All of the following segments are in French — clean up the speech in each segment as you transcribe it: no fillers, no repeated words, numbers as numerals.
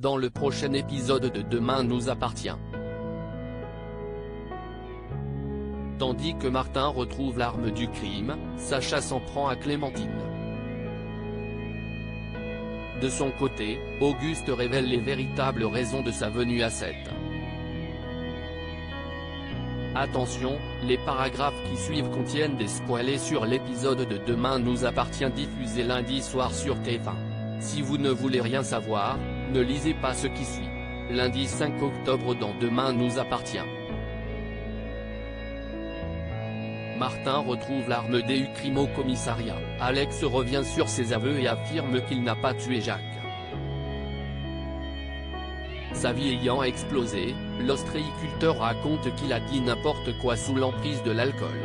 dans le prochain épisode de Demain nous appartient. Tandis que Martin retrouve l'arme du crime, Sacha s'en prend à Clémentine. De son côté, Auguste révèle les véritables raisons de sa venue à Sète. Attention, les paragraphes qui suivent contiennent des spoilers sur l'épisode de Demain nous appartient diffusé lundi soir sur TF1. Si vous ne voulez rien savoir, ne lisez pas ce qui suit. Lundi 5 octobre dans Demain nous appartient. Martin retrouve l'arme du crime au commissariat. Alex revient sur ses aveux et affirme qu'il n'a pas tué Jacques. Sa vie ayant explosé, l'ostréiculteur raconte qu'il a dit n'importe quoi sous l'emprise de l'alcool.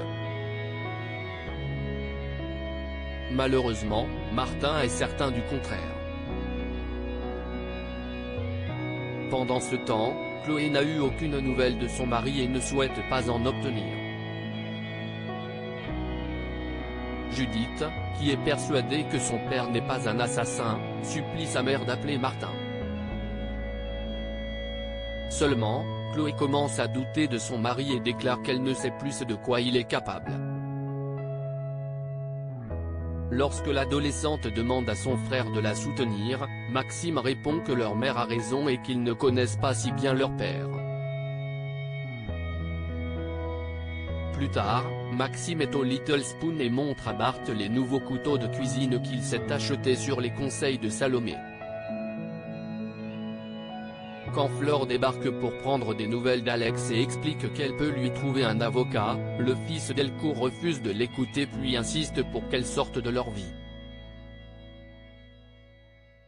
Malheureusement, Martin est certain du contraire. Pendant ce temps, Chloé n'a eu aucune nouvelle de son mari et ne souhaite pas en obtenir. Judith, qui est persuadée que son père n'est pas un assassin, supplie sa mère d'appeler Martin. Seulement, Chloé commence à douter de son mari et déclare qu'elle ne sait plus de quoi il est capable. Lorsque l'adolescente demande à son frère de la soutenir, Maxime répond que leur mère a raison et qu'ils ne connaissent pas si bien leur père. Plus tard, Maxime est au Little Spoon et montre à Bart les nouveaux couteaux de cuisine qu'il s'est achetés sur les conseils de Salomé. Quand Flore débarque pour prendre des nouvelles d'Alex et explique qu'elle peut lui trouver un avocat, le fils d'Elko refuse de l'écouter puis insiste pour qu'elle sorte de leur vie.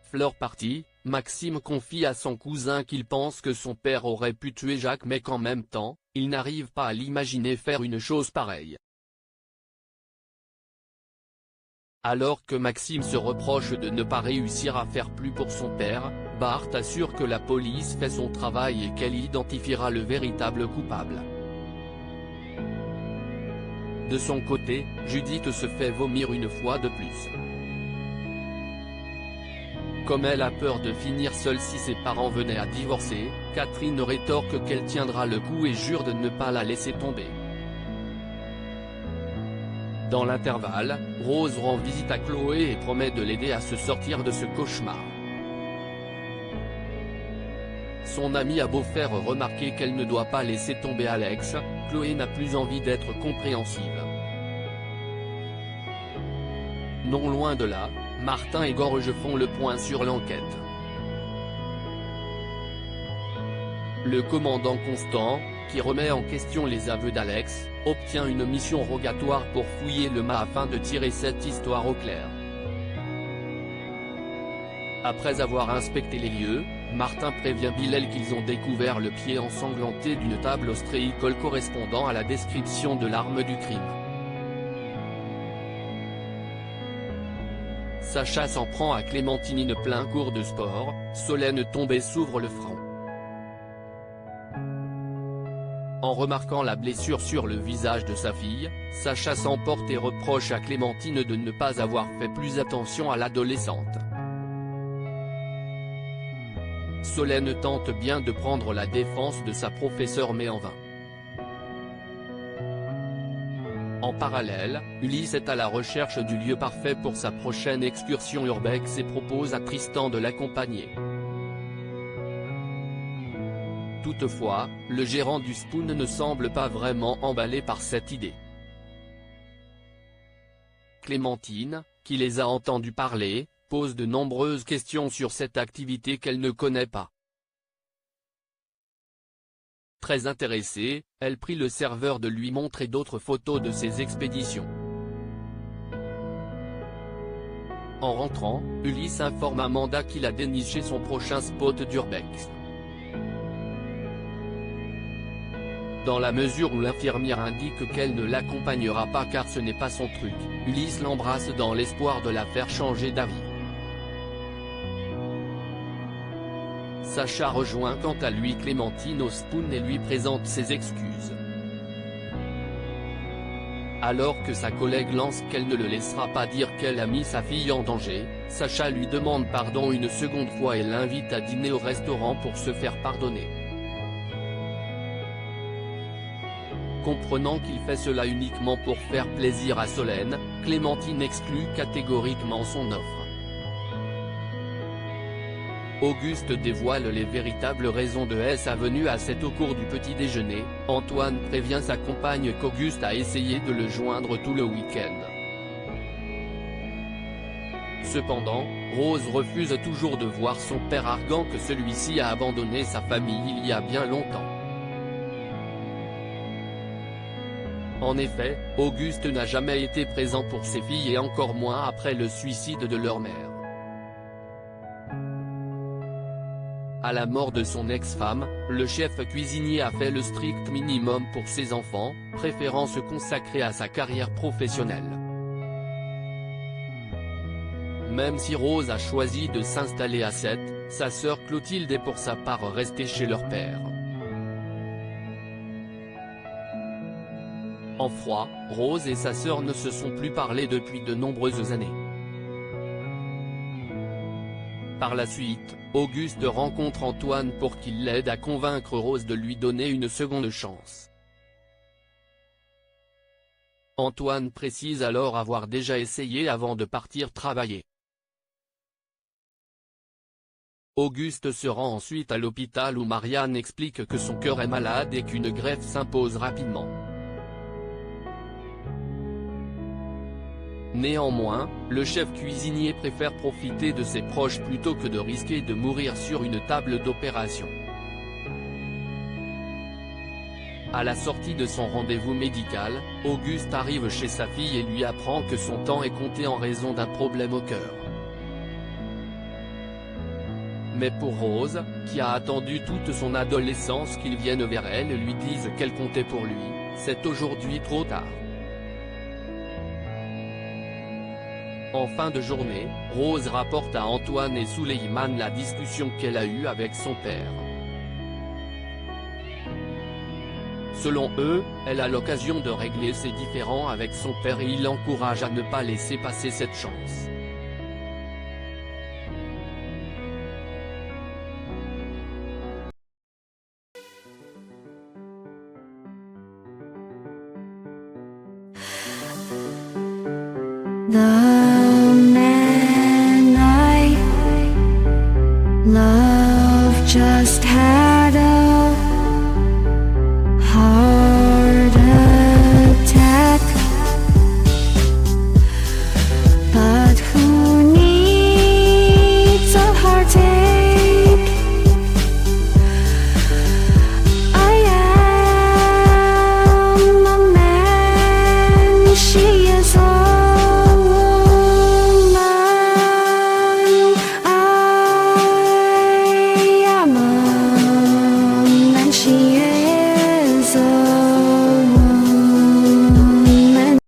Flore partie, Maxime confie à son cousin qu'il pense que son père aurait pu tuer Jacques mais qu'en même temps, il n'arrive pas à l'imaginer faire une chose pareille. Alors que Maxime se reproche de ne pas réussir à faire plus pour son père, Bart assure que la police fait son travail et qu'elle identifiera le véritable coupable. De son côté, Judith se fait vomir une fois de plus. Comme elle a peur de finir seule si ses parents venaient à divorcer, Catherine rétorque qu'elle tiendra le coup et jure de ne pas la laisser tomber. Dans l'intervalle, Rose rend visite à Chloé et promet de l'aider à se sortir de ce cauchemar. Son amie a beau faire remarquer qu'elle ne doit pas laisser tomber Alex, Chloé n'a plus envie d'être compréhensive. Non loin de là, Martin et Gorge font le point sur l'enquête. Le commandant Constant, qui remet en question les aveux d'Alex, obtient une mission rogatoire pour fouiller le mât afin de tirer cette histoire au clair. Après avoir inspecté les lieux, Martin prévient Bilal qu'ils ont découvert le pied ensanglanté d'une table ostréicole correspondant à la description de l'arme du crime. Sacha s'en prend à Clémentine plein cours de sport, Solène tombée s'ouvre le front. En remarquant la blessure sur le visage de sa fille, Sacha s'emporte et reproche à Clémentine de ne pas avoir fait plus attention à l'adolescente. Solène tente bien de prendre la défense de sa professeure mais en vain. En parallèle, Ulysse est à la recherche du lieu parfait pour sa prochaine excursion urbex et propose à Tristan de l'accompagner. Toutefois, le gérant du Spoon ne semble pas vraiment emballé par cette idée. Clémentine, qui les a entendus parler, pose de nombreuses questions sur cette activité qu'elle ne connaît pas. Très intéressée, elle prie le serveur de lui montrer d'autres photos de ses expéditions. En rentrant, Ulysse informe Amanda qu'il a déniché son prochain spot d'urbex. Dans la mesure où l'infirmière indique qu'elle ne l'accompagnera pas car ce n'est pas son truc, Ulysse l'embrasse dans l'espoir de la faire changer d'avis. Sacha rejoint quant à lui Clémentine au Spoon et lui présente ses excuses. Alors que sa collègue lance qu'elle ne le laissera pas dire qu'elle a mis sa fille en danger, Sacha lui demande pardon une seconde fois et l'invite à dîner au restaurant pour se faire pardonner. Comprenant qu'il fait cela uniquement pour faire plaisir à Solène, Clémentine exclut catégoriquement son offre. Auguste dévoile les véritables raisons de sa venue à au cours du petit déjeuner. Antoine prévient sa compagne qu'Auguste a essayé de le joindre tout le week-end. Cependant, Rose refuse toujours de voir son père, arguant que celui-ci a abandonné sa famille il y a bien longtemps. En effet, Auguste n'a jamais été présent pour ses filles et encore moins après le suicide de leur mère. À la mort de son ex-femme, le chef cuisinier a fait le strict minimum pour ses enfants, préférant se consacrer à sa carrière professionnelle. Même si Rose a choisi de s'installer à Sète, sa sœur Clotilde est pour sa part restée chez leur père. En froid, Rose et sa sœur ne se sont plus parlé depuis de nombreuses années. Par la suite, Auguste rencontre Antoine pour qu'il l'aide à convaincre Rose de lui donner une seconde chance. Antoine précise alors avoir déjà essayé avant de partir travailler. Auguste se rend ensuite à l'hôpital où Marianne explique que son cœur est malade et qu'une greffe s'impose rapidement. Néanmoins, le chef cuisinier préfère profiter de ses proches plutôt que de risquer de mourir sur une table d'opération. À la sortie de son rendez-vous médical, Auguste arrive chez sa fille et lui apprend que son temps est compté en raison d'un problème au cœur. Mais pour Rose, qui a attendu toute son adolescence qu'il vienne vers elle et lui dise qu'elle comptait pour lui, c'est aujourd'hui trop tard. En fin de journée, Rose rapporte à Antoine et Souleymane la discussion qu'elle a eue avec son père. Selon eux, elle a l'occasion de régler ses différends avec son père et il l'encourage à ne pas laisser passer cette chance. The man I love just